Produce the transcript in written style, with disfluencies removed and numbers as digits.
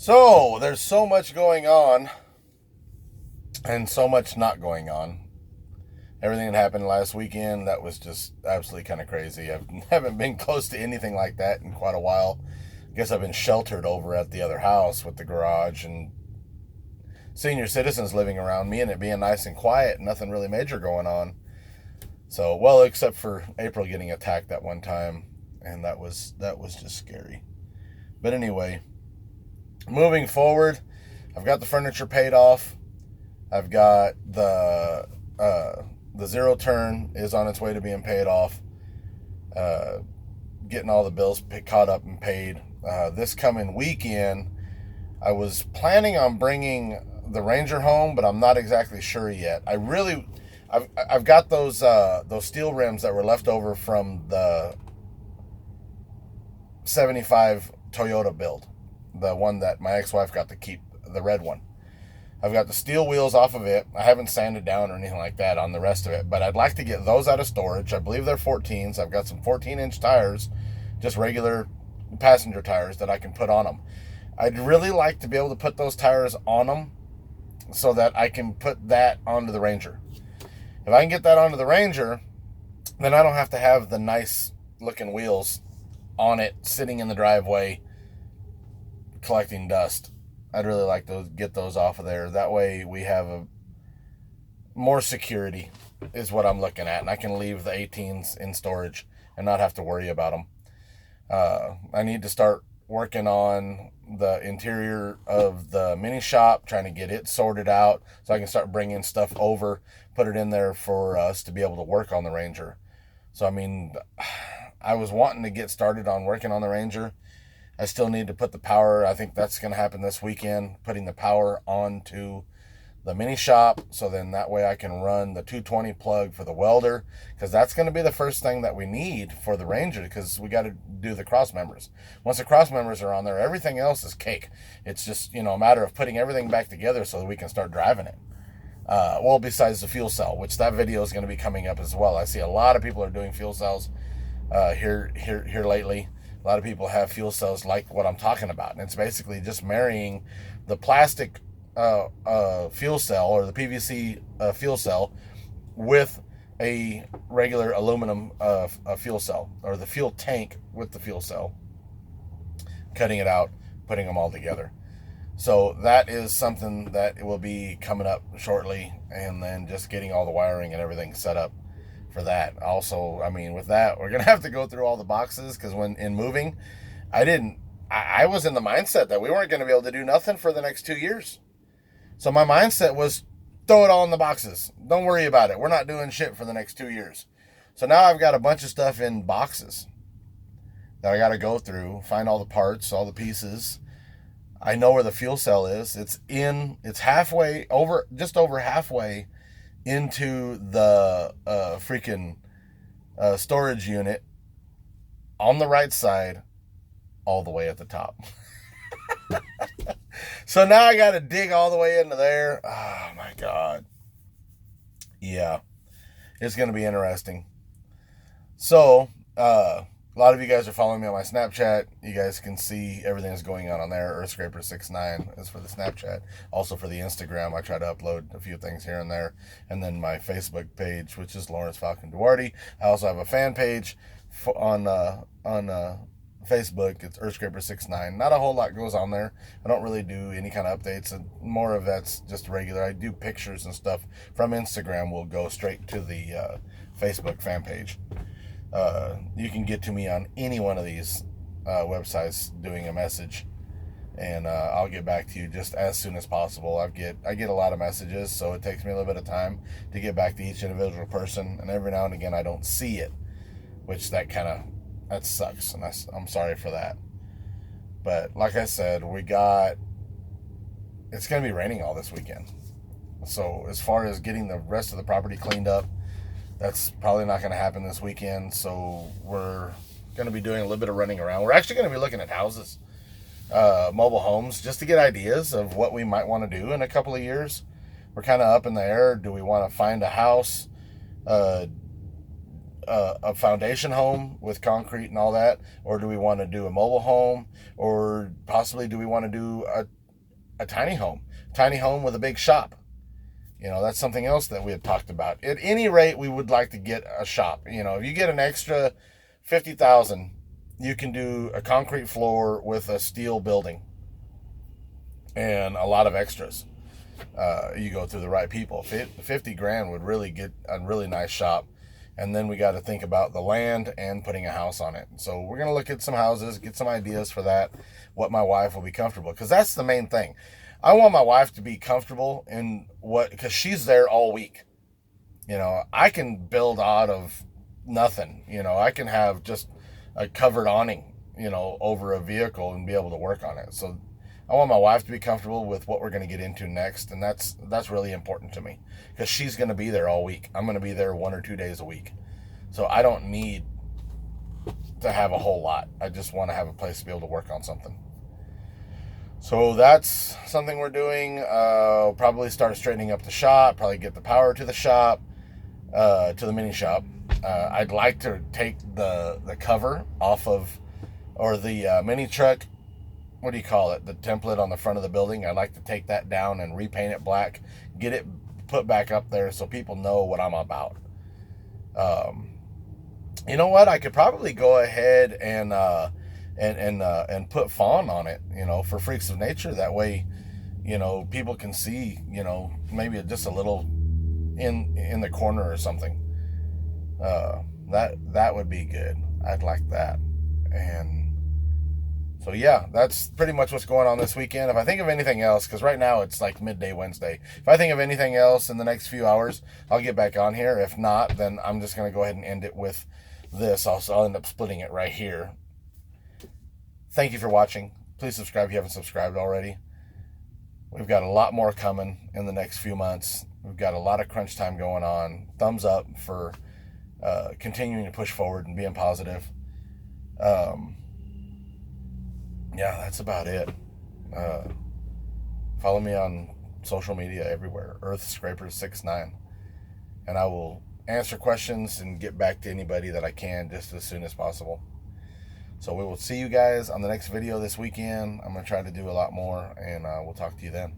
So there's so much going on and so much not going on. Everything that happened last weekend, that was just absolutely kind of crazy. I haven't been close to anything like that in quite a while. I guess I've been sheltered over at the other house with the garage and senior citizens living around me and it being nice and quiet, nothing really major going on. So, well, except for April getting attacked that one time, and that was just scary. But anyway, moving forward, I've got the furniture paid off. I've got the zero turn is on its way to being paid off. Uh, Getting all the bills caught up and paid. This coming weekend, I was planning on bringing the Ranger home, but I'm not exactly sure yet. I've got those steel rims that were left over from the '75 Toyota build, the one that my ex-wife got to keep, the red one. I've got the steel wheels off of it. I haven't sanded down or anything like that on the rest of it, but I'd like to get those out of storage. I believe they're 14s. I've got some 14-inch tires, just regular passenger tires that I can put on them. I'd really like to be able to put those tires on them so that I can put that onto the Ranger. If I can get that onto the Ranger, then I don't have to have the nice looking wheels on it sitting in the driveway collecting dust. I'd really like to get those off of there. That way we have more security is what I'm looking at. And I can leave the 18s in storage and not have to worry about them. I need to start working on the interior of the mini shop, trying to get it sorted out so I can start bringing stuff over, put it in there for us to be able to work on the Ranger. So, I mean, I was wanting to get started on working on the Ranger. I still need to put the power. I think that's going to happen this weekend, putting the power onto the mini shop. So then that way I can run the 220 plug for the welder, because that's going to be the first thing that we need for the Ranger, because we got to do the cross members. Once the cross members are on there, everything else is cake. It's just, a matter of putting everything back together so that we can start driving it. Well, besides the fuel cell, which that video is going to be coming up as well. I see a lot of people are doing fuel cells here lately. A lot of people have fuel cells like what I'm talking about. And it's basically just marrying the plastic fuel cell, or the PVC fuel cell, with a regular aluminum fuel cell, or the fuel tank with the fuel cell, cutting it out, putting them all together. So that is something that will be coming up shortly, and then just getting all the wiring and everything set up for that. Also, I mean, with that, we're gonna have to go through all the boxes, because when in moving, I was in the mindset that we weren't gonna be able to do nothing for the next 2 years. So my mindset was, throw it all in the boxes. Don't worry about it. We're not doing shit for the next 2 years. So now I've got a bunch of stuff in boxes that I got to go through, find all the parts, all the pieces. I know where the fuel cell is. It's halfway over, just over halfway into the freaking storage unit on the right side, all the way at the top. So now I got to dig all the way into there. Oh my God. Yeah, it's going to be interesting. So, a lot of you guys are following me on my Snapchat. You guys can see everything that's going on there. Earthscraper69 is for the Snapchat. Also for the Instagram, I try to upload a few things here and there. And then my Facebook page, which is Lawrence Falcon Duarte. I also have a fan page on Facebook. It's Earthscraper69. Not a whole lot goes on there. I don't really do any kind of updates. And more of that's just regular. I do pictures and stuff from Instagram. Will go straight to the Facebook fan page. You can get to me on any one of these websites doing a message, and I'll get back to you just as soon as possible. I get a lot of messages, so it takes me a little bit of time to get back to each individual person, and every now and again I don't see it, which that sucks, and I'm sorry for that. But like I said, it's going to be raining all this weekend. So as far as getting the rest of the property cleaned up, that's probably not going to happen this weekend. So we're going to be doing a little bit of running around. We're actually going to be looking at houses, mobile homes, just to get ideas of what we might want to do in a couple of years. We're kind of up in the air. Do we want to find a house a foundation home with concrete and all that, or do we want to do a mobile home, or possibly do we want to do a tiny home with a big shop? That's something else that we had talked about. At any rate, we would like to get a shop. If you get an extra 50,000, you can do a concrete floor with a steel building and a lot of extras. You go through the right people. 50 grand would really get a really nice shop. And then we got to think about the land and putting a house on it. So we're going to look at some houses, get some ideas for that, what my wife will be comfortable. Because that's the main thing. I want my wife to be comfortable in because she's there all week. I can build out of nothing. I can have just a covered awning, over a vehicle and be able to work on it. So I want my wife to be comfortable with what we're going to get into next, and that's really important to me because she's going to be there all week. I'm going to be there 1 or 2 days a week, so I don't need to have a whole lot. I just want to have a place to be able to work on something. So that's something we're doing. Probably start straightening up the shop. Probably get the power to the shop, to the mini shop. I'd like to take the cover off of, or the mini truck. What do you call it? The template on the front of the building. I'd like to take that down and repaint it black, get it put back up there so people know what I'm about. You know what? I could probably go ahead and put fawn on it, for Freaks of Nature. That way, people can see, maybe just a little in the corner or something. That would be good. I'd like that. And so yeah, that's pretty much what's going on this weekend. If I think of anything else, because right now it's like midday Wednesday. If I think of anything else in the next few hours, I'll get back on here. If not, then I'm just going to go ahead and end it with this. I'll end up splitting it right here. Thank you for watching. Please subscribe if you haven't subscribed already. We've got a lot more coming in the next few months. We've got a lot of crunch time going on. Thumbs up for continuing to push forward and being positive. Yeah, that's about it. Follow me on social media everywhere, EarthScraper69, and I will answer questions and get back to anybody that I can just as soon as possible. So we will see you guys on the next video this weekend. I'm going to try to do a lot more, and we'll talk to you then.